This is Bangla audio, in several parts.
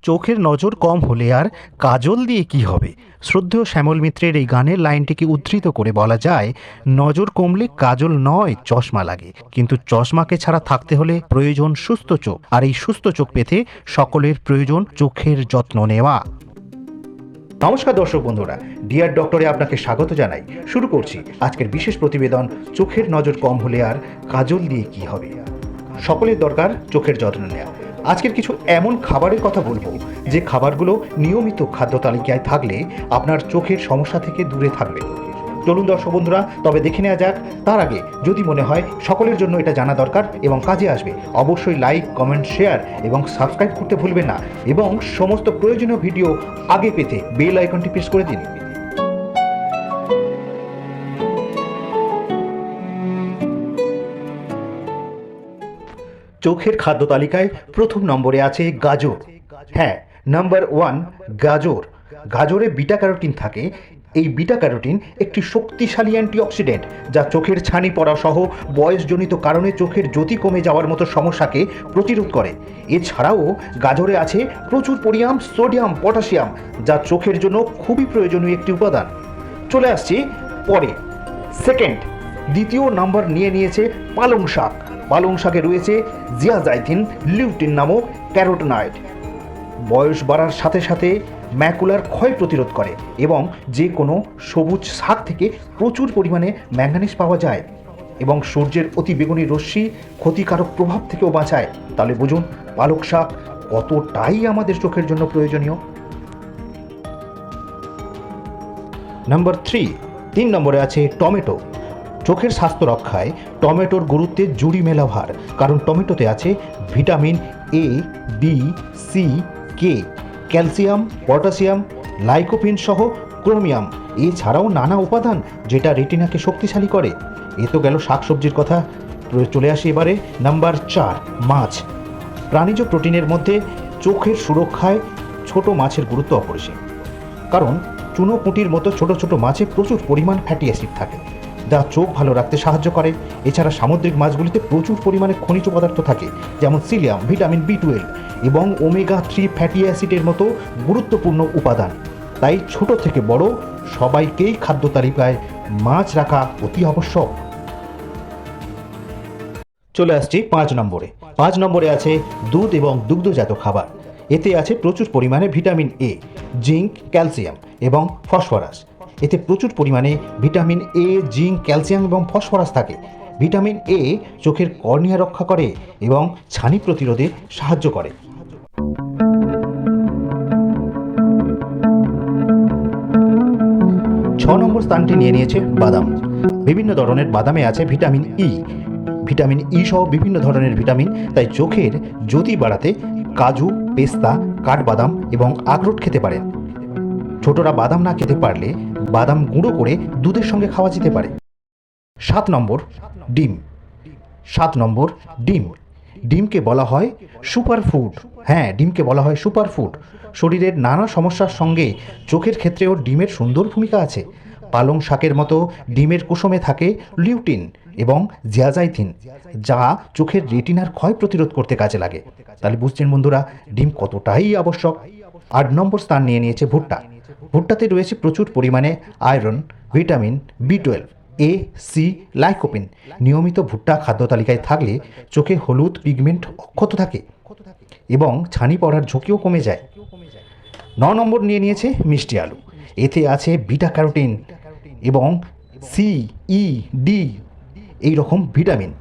চোখের নজর কম হলে আর কাজল দিয়ে কি হবে? শ্রদ্ধেয় শ্যামল মিত্রের এই গানের লাইনটিকে উদ্ধৃত করে বলা যায়, নজর কমলে কাজল নয় চশমা লাগে, কিন্তু চশমাকে ছাড়া থাকতে হলে প্রয়োজন সুস্থ চোখ, আর এই সুস্থ চোখ পেতে সকলের প্রয়োজন চোখের যত্ন নেওয়া। নমস্কার দর্শক বন্ধুরা, ডিয়ার ডক্টরে আপনাকে স্বাগত জানাই। শুরু করছি আজকের বিশেষ প্রতিবেদন, চোখের নজর কম হলে আর কাজল দিয়ে কি হবে। সকলের দরকার চোখের যত্ন নেওয়া। আজকের কিছু এমন খাবারের কথা বলবো যে খাবারগুলো নিয়মিত খাদ্য তালিকায় থাকলে আপনার চোখের সমস্যা থেকে দূরে থাকবে। চলুন দর্শক বন্ধুরা, তবে দেখে নেওয়া যাক। তার আগে যদি মনে হয় সকলের জন্য এটা জানা দরকার এবং কাজে আসবে, অবশ্যই লাইক, কমেন্ট, শেয়ার এবং সাবস্ক্রাইব করতে ভুলবেন না, এবং সমস্ত প্রয়োজনীয় ভিডিও আগে পেতে বেল আইকনটি প্রেস করে দিন। চোখের খাদ্য তালিকায় প্রথম নম্বরে আছে গাজর। হ্যাঁ, নাম্বার 1 গাজর। গাজরে বিটা ক্যারোটিন থাকে। এই বিটা ক্যারোটিন একটি শক্তিশালী অ্যান্টিঅক্সিডেন্ট, যা চোখের ছানি পড়া সহ বয়সজনিত কারণে চোখের জ্যোতি কমে যাওয়ার মতো সমস্যাকে প্রতিরোধ করে। এছাড়াও গাজরে আছে প্রচুর পরিমাণ সোডিয়াম, পটাশিয়াম, যা চোখের জন্য খুবই প্রয়োজনীয় একটি উপাদান। চলে আসছি পরে, সেকেন্ড, দ্বিতীয় নাম্বার নিয়েছে পালং শাক। পালং শাকে রয়েছে জিয়াজাইথিন, লিউটিন নামক ক্যারোটিনয়েড। বয়স বাড়ার সাথে সাথে ম্যাকুলার ক্ষয় প্রতিরোধ করে এবং যে কোনো সবুজ শাক থেকে প্রচুর পরিমাণে ম্যাঙ্গানিজ পাওয়া যায় এবং সূর্যের অতি বেগুনি রশ্মি ক্ষতিকারক প্রভাব থেকেও বাঁচায়। তাহলে বুঝুন পালং শাক কতটাই আমাদের চোখের জন্য প্রয়োজনীয়। নাম্বার 3 নম্বরে আছে টমেটো। চোখের স্বাস্থ্য রক্ষায় টমেটোর গুরুত্বে জুড়ি মেলা ভার, কারণ টমেটোতে আছে vitamin A, B, C, K, calcium, potassium, lycopene সহ ক্রোমিয়াম, এছাড়াও নানা উপাদান যেটা রেটিনাকে শক্তিশালী করে। এ তো গেল শাকসবজির কথা। চলে আসি এবারে নাম্বার 4 মাছ। প্রাণীজ প্রোটিনের মধ্যে চোখের সুরক্ষায় ছোট মাছের গুরুত্ব অপরিসীম, কারণ চুনোপুঁটির মতো ছোট ছোট মাছে প্রচুর পরিমাণ ফ্যাটি অ্যাসিড থাকে, যা চোখ ভালো রাখতে সাহায্য করে। এছাড়া সামুদ্রিক মাছগুলিতে প্রচুর পরিমাণে খনিজ পদার্থ থাকে, যেমন সিলিয়াম, ভিটামিন B12 এবং ওমেগা 3 ফ্যাটি অ্যাসিডের মতো গুরুত্বপূর্ণ উপাদান। তাই ছোট থেকে বড় সবাইকেই খাদ্য তালিকায় মাছ রাখা অতি আবশ্যক। চলে আসছি 5 নম্বরে। 5 নম্বরে আছে দুধ এবং দুগ্ধজাত খাবার। এতে আছে প্রচুর পরিমাণে ভিটামিন এ, জিঙ্ক, ক্যালসিয়াম এবং ফসফরাস। এতে প্রচুর পরিমাণে ভিটামিন এ, জিঙ্ক, ক্যালসিয়াম এবং ফসফরাস থাকে। ভিটামিন এ চোখের কর্নিয়া রক্ষা করে এবং ছানি প্রতিরোধে সাহায্য করে। 6 নম্বর স্থানটি নিয়েছে বাদাম। বিভিন্ন ধরনের বাদামে আছে ভিটামিন ই। ভিটামিন ই সহ বিভিন্ন ধরনের ভিটামিন, তাই চোখের জ্যোতি বাড়াতে কাজু, পেস্তা, কাঠবাদাম এবং আখরোট খেতে পারেন। ছোটরা বাদাম না খেতে পারলে বাদাম গুঁড়ো করে দুধের সঙ্গে খাওয়া যেতে পারে। 7 নম্বর ডিম। 7 নম্বর ডিম। ডিমকে বলা হয় সুপারফুড। হ্যাঁ, ডিমকে বলা হয় সুপারফুড। শরীরের নানা সমস্যার সঙ্গে চোখের ক্ষেত্রেও ডিমের সুন্দর ভূমিকা আছে। পালং শাকের মতো ডিমের কুসুমে থাকে লিউটিন এবং জিয়াজাইথিন, যা চোখের রেটিনার ক্ষয় প্রতিরোধ করতে কাজে লাগে। তাহলে বুঝছেন বন্ধুরা, ডিম কতটাই আবশ্যক। 8 নম্বর স্থান নিয়েছে ভুট্টা। ভুট্টাতে রয়েছে প্রচুর পরিমাণে আয়রন, ভিটামিন B12, এ, সি, লাইকোপিন। নিয়মিত ভুট্টা খাদ্য তালিকায় থাকলে চোখে হলুদ পিগমেন্ট অক্ষত থাকে এবং ছানি পড়ার ঝুঁকিও কমে যায়। 9 নম্বর নিয়েছে মিষ্টি আলু। এতে আছে বিটা ক্যারোটিন এবং সি, ই, ডি এই রকম ভিটামিন।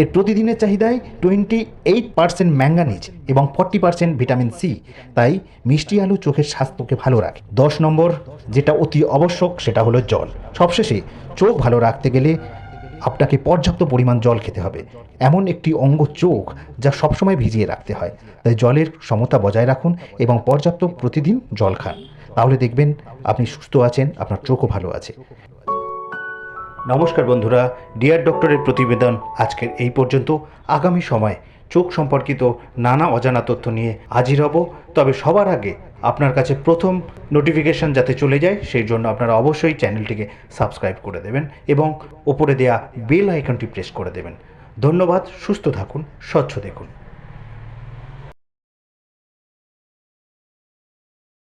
এর প্রতিদিনের চাহিদায় 28% ম্যাঙ্গানিজ এবং 40% ভিটামিন সি, তাই মিষ্টি আলু চোখের স্বাস্থ্যকে ভালো রাখে। 10 নম্বর যেটা অতি আবশ্যক সেটা হলো জল। সবশেষে, চোখ ভালো রাখতে গেলে আপনাকে পর্যাপ্ত পরিমাণ জল খেতে হবে। এমন একটি অঙ্গ চোখ যা সবসময় ভিজিয়ে রাখতে হয়, তাই জলের সমতা বজায় রাখুন এবং পর্যাপ্ত প্রতিদিন জল খান। তাহলে দেখবেন আপনি সুস্থ আছেন, আপনার চোখও ভালো আছে। নমস্কার বন্ধুরা, ডিয়ার ডক্টরের প্রতিবেদন আজকের এই পর্যন্ত। আগামী সময় চোখ সম্পর্কিত নানা অজানা তথ্য নিয়ে হাজির হব। তবে সবার আগে আপনার কাছে প্রথম নোটিফিকেশান যাতে চলে যায় সেই জন্য আপনারা অবশ্যই চ্যানেলটিকে সাবস্ক্রাইব করে দেবেন এবং ওপরে দেয়া বেল আইকনটি প্রেস করে দেবেন। ধন্যবাদ। সুস্থ থাকুন, স্বচ্ছ দেখুন।